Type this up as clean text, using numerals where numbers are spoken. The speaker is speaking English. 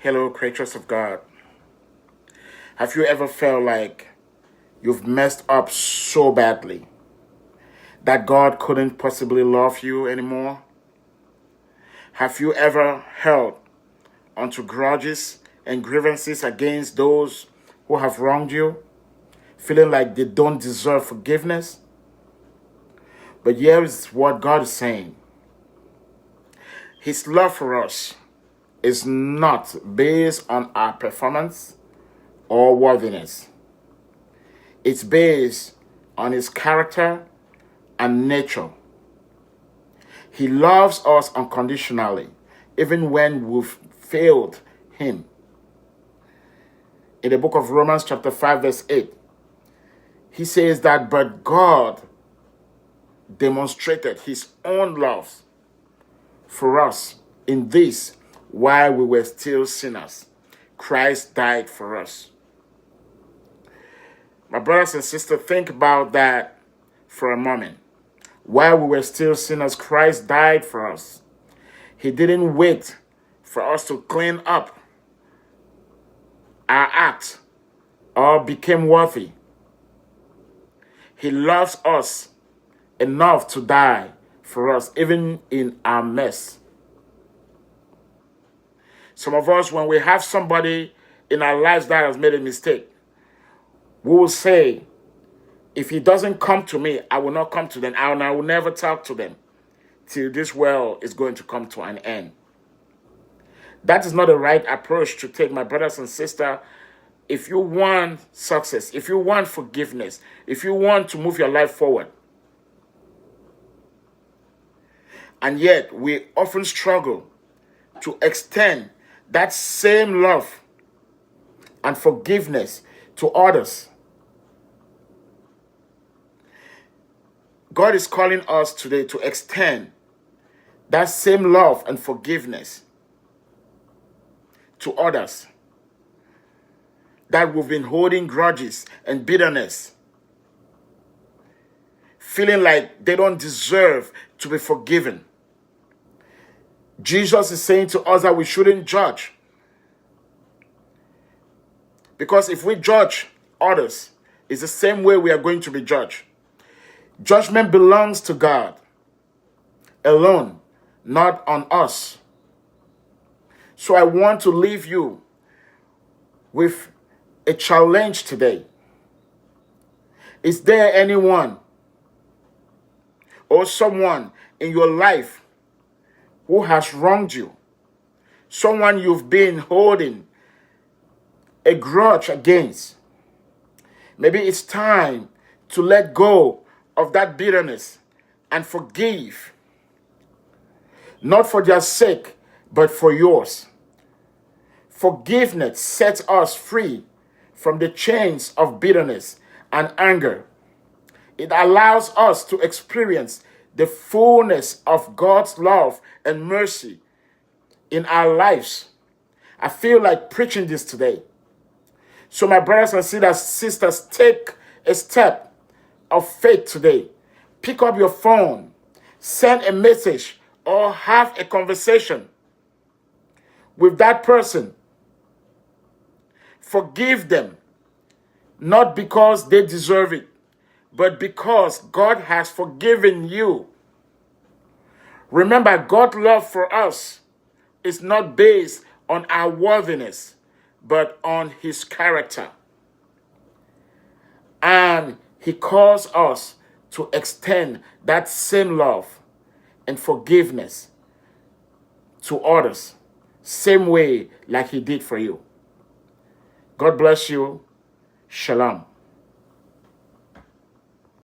Hello, creatures of God. Have you ever felt like you've messed up so badly that God couldn't possibly love you anymore? Have you ever held onto grudges and grievances against those who have wronged you, feeling like they don't deserve forgiveness? But here is what God is saying. His love for us is not based on our performance or worthiness. It's based on his character and nature. He loves us unconditionally, even when we've failed him. In the book of Romans chapter 5 verse 8, he says that, but God demonstrated his own love for us in this: while we were still sinners, Christ died for us. My brothers and sisters, think about that for a moment. While we were still sinners, Christ died for us. He didn't wait for us to clean up our act or become worthy. He loves us enough to die for us, even in our mess. Some of us, when we have somebody in our lives that has made a mistake, we will say, if he doesn't come to me, I will not come to them. I will never talk to them till this world is going to come to an end. That is not the right approach to take, my brothers and sisters. If you want success, if you want forgiveness, if you want to move your life forward, and yet we often struggle to extend that same love and forgiveness to others. God is calling us today to extend that same love and forgiveness to others that we've been holding grudges and bitterness, feeling like they don't deserve to be forgiven. Jesus is saying to us that we shouldn't judge, because if we judge others, it's the same way we are going to be judged. Judgment belongs to God alone, not on us. So I want to leave you with a challenge today. Is there anyone or someone in your life who has wronged you? Someone you've been holding a grudge against? Maybe it's time to let go of that bitterness and forgive, not for their sake, but for yours. Forgiveness sets us free from the chains of bitterness and anger. It allows us to experience the fullness of God's love and mercy in our lives. I feel like preaching this today. So my brothers and sisters, take a step of faith today. Pick up your phone, send a message, or have a conversation with that person. Forgive them, not because they deserve it, but because God has forgiven you. Remember, God's love for us is not based on our worthiness, but on his character. And he calls us to extend that same love and forgiveness to others, same way like he did for you. God bless you. Shalom.